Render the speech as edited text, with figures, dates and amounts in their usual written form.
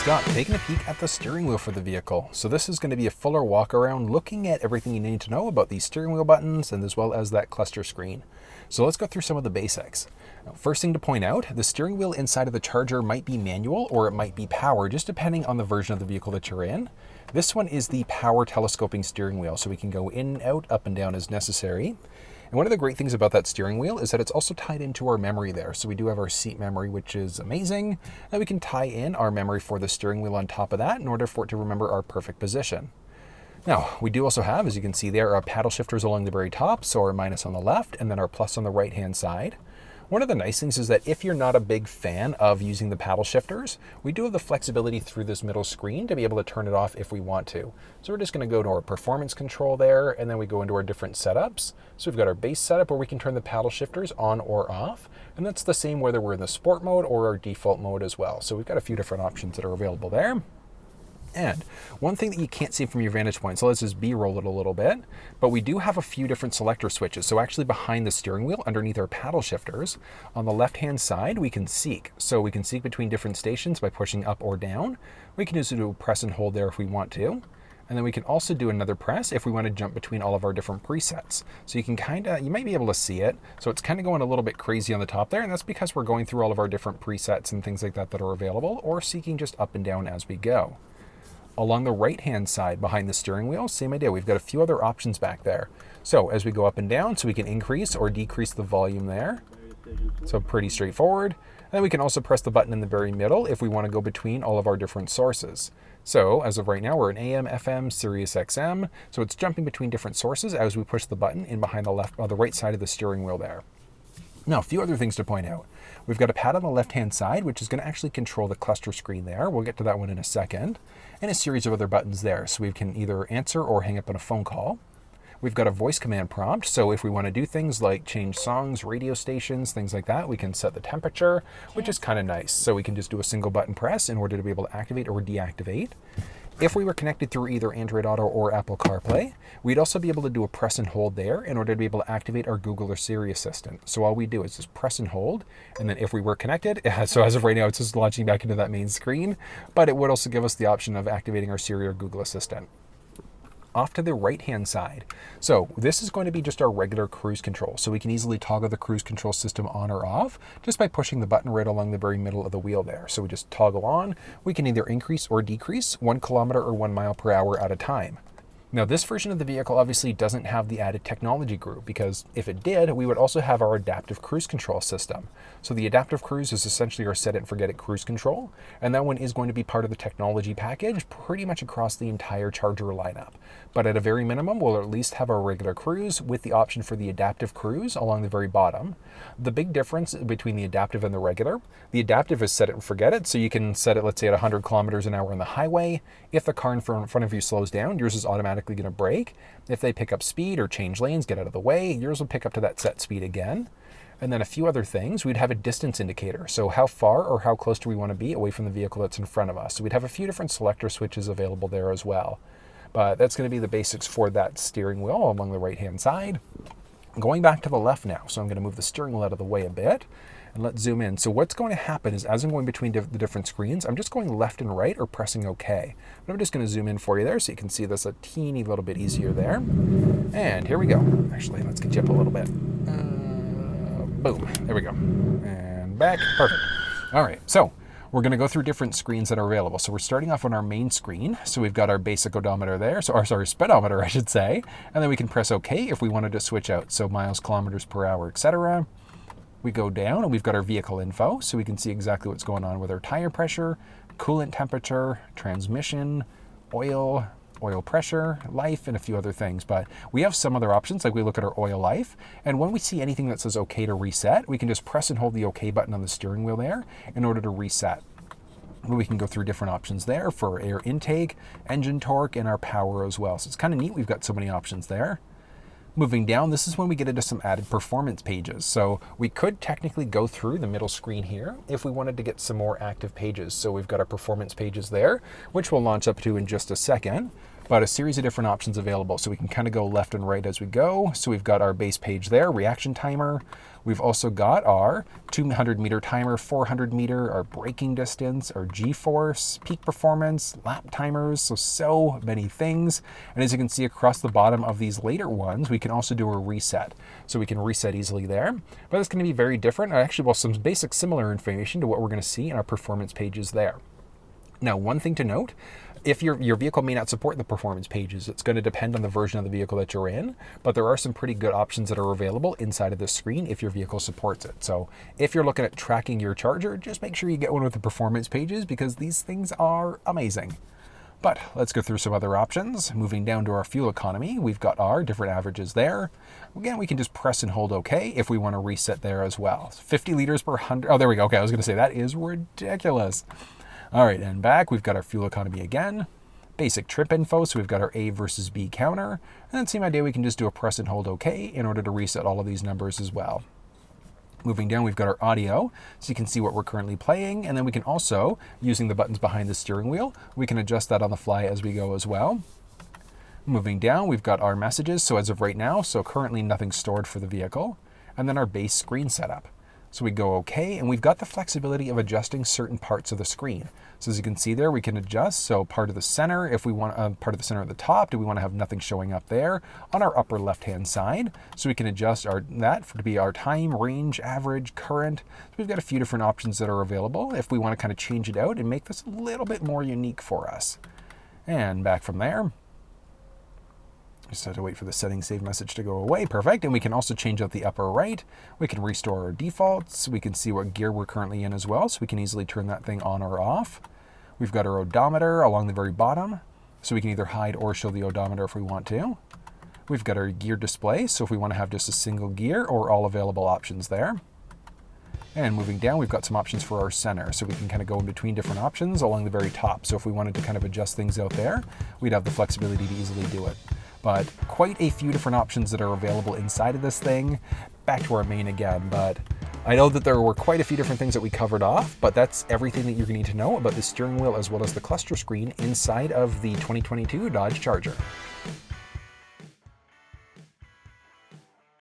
Next up, taking a peek at the steering wheel for the vehicle. So this is going to be a fuller walk around looking at everything you need to know about these steering wheel buttons and as well as that cluster screen. So let's go through some of the basics. Now, first thing to point out, the steering wheel inside of the Charger might be manual or it might be power, just depending on the version of the vehicle that you're in. This one is the power telescoping steering wheel, so we can go in and out, up and down as necessary. And one of the great things about that steering wheel is that it's also tied into our memory there. So we do have our seat memory, which is amazing. And we can tie in our memory for the steering wheel on top of that in order for it to remember our perfect position. Now, we do also have, as you can see there, our paddle shifters along the very top, so our minus on the left, and then our plus on the right-hand side. One of the nice things is that if you're not a big fan of using the paddle shifters, we do have the flexibility through this middle screen to be able to turn it off if we want to. So we're just going to go to our performance control there, and then we go into our different setups. So we've got our base setup where we can turn the paddle shifters on or off, and that's the same whether we're in the sport mode or our default mode as well. So we've got a few different options that are available there. And one thing that you can't see from your vantage point, so let's just B-roll it a little bit, but we do have a few different selector switches. So actually behind the steering wheel, underneath our paddle shifters, on the left-hand side, we can seek. So we can seek between different stations by pushing up or down. We can just do a press and hold there if we want to. And then we can also do another press if we want to jump between all of our different presets. So you can you might be able to see it. So it's kind of going a little bit crazy on the top there, and that's because we're going through all of our different presets and things like that that are available, or seeking just up and down as we go. Along the right-hand side behind the steering wheel, same idea. We've got a few other options back there. So as we go up and down, so we can increase or decrease the volume there. So pretty straightforward. And then we can also press the button in the very middle if we want to go between all of our different sources. So as of right now, we're in AM, FM, Sirius XM. So it's jumping between different sources as we push the button in behind the right side of the steering wheel there. Now, a few other things to point out. We've got a pad on the left-hand side, which is going to actually control the cluster screen there. We'll get to that one in a second. And a series of other buttons there, so we can either answer or hang up on a phone call. We've got a voice command prompt, so if we want to do things like change songs, radio stations, things like that, we can set the temperature, which is kind of nice. So we can just do a single button press in order to be able to activate or deactivate. If we were connected through either Android Auto or Apple CarPlay, we'd also be able to do a press and hold there in order to be able to activate our Google or Siri Assistant. So all we do is just press and hold, and then if we were connected, so as of right now, it's just launching back into that main screen, but it would also give us the option of activating our Siri or Google Assistant. Off to the right-hand side. So this is going to be just our regular cruise control. So we can easily toggle the cruise control system on or off just by pushing the button right along the very middle of the wheel there. So we just toggle on. We can either increase or decrease 1 kilometer or 1 mile per hour at a time. Now this version of the vehicle obviously doesn't have the added technology group, because if it did, we would also have our adaptive cruise control system. So the adaptive cruise is essentially our set it and forget it cruise control, and that one is going to be part of the technology package pretty much across the entire Charger lineup. But at a very minimum, we'll at least have our regular cruise with the option for the adaptive cruise along the very bottom. The big difference between the adaptive and the adaptive is set it and forget it. So you can set it, let's say, at 100 kilometers an hour on the highway. If the car in front of you slows down, yours is automatically going to brake. If they pick up speed or change lanes, get out of the way, yours will pick up to that set speed again. And then a few other things, we'd have a distance indicator. So how far or how close do we want to be away from the vehicle that's in front of us? So we'd have a few different selector switches available there as well. But that's going to be the basics for that steering wheel along the right-hand side. Going back to the left now, so I'm going to move the steering wheel out of the way a bit, and let's zoom in. So what's going to happen is as I'm going between the different screens, I'm just going left and right or pressing OK. But I'm just going to zoom in for you there so you can see this a teeny little bit easier there. And here we go. Actually, let's get you up a little bit. Boom. There we go. And back. Perfect. All right. So we're going to go through different screens that are available. So we're starting off on our main screen. So we've got our basic odometer there, or speedometer, I should say. And then we can press OK if we wanted to switch out. So miles, kilometers per hour, etc. We go down and we've got our vehicle info. So we can see exactly what's going on with our tire pressure, coolant temperature, transmission, oil pressure, life, and a few other things. But we have some other options, like we look at our oil life, and when we see anything that says OK to reset, we can just press and hold the OK button on the steering wheel there in order to reset. We can go through different options there for air intake, engine torque, and our power as well. So it's kind of neat. We've got so many options there. Moving down, this is when we get into some added performance pages. So we could technically go through the middle screen here if we wanted to get some more active pages. So we've got our performance pages there, which we'll launch up to in just a second. but a series of different options available. So we can kind of go left and right as we go. So we've got our base page there, reaction timer. We've also got our 200 meter timer, 400 meter, our braking distance, our G-force, peak performance, lap timers, so many things. And as you can see across the bottom of these later ones, we can also do a reset. So we can reset easily there, but it's going to be very different. Actually, well, some basic similar information to what we're going to see in our performance pages there. Now, one thing to note, if your vehicle may not support the performance pages, it's going to depend on the version of the vehicle that you're in, but there are some pretty good options that are available inside of this screen if your vehicle supports it. So if you're looking at tracking your charger, just make sure you get one with the performance pages because these things are amazing. But let's go through some other options. Moving down to our fuel economy, we've got our different averages there. Again, we can just press and hold OK if we want to reset there as well. 50 liters per 100. Oh, there we go. Okay, I was going to say that is ridiculous. All right, and back, we've got our fuel economy again. Basic trip info, so we've got our A versus B counter. And then same idea, we can just do a press and hold OK in order to reset all of these numbers as well. Moving down, we've got our audio, so you can see what we're currently playing. And then we can also, using the buttons behind the steering wheel, we can adjust that on the fly as we go as well. Moving down, we've got our messages, so as of right now, so currently nothing stored for the vehicle. And then our base screen setup. So we go OK, and we've got the flexibility of adjusting certain parts of the screen. So as you can see there, we can adjust. So part of the center, if we want part of the center at the top, do we want to have nothing showing up there? On our upper left-hand side, so we can adjust that to be our time, range, average, current. So we've got a few different options that are available if we want to kind of change it out and make this a little bit more unique for us. And back from there, just have to wait for the settings save message to go away. Perfect. And we can also change out the upper right. We can restore our defaults. We can see what gear we're currently in as well, so we can easily turn that thing on or off. We've got our odometer along the very bottom, so we can either hide or show the odometer if we want to. We've got our gear display, so if we want to have just a single gear or all available options there. And moving down, we've got some options for our center, so we can kind of go in between different options along the very top. So if we wanted to kind of adjust things out there, we'd have the flexibility to easily do it. But quite a few different options that are available inside of this thing. Back to our main again, but I know that there were quite a few different things that we covered off, but that's everything that you're going to need to know about the steering wheel as well as the cluster screen inside of the 2022 Dodge Charger.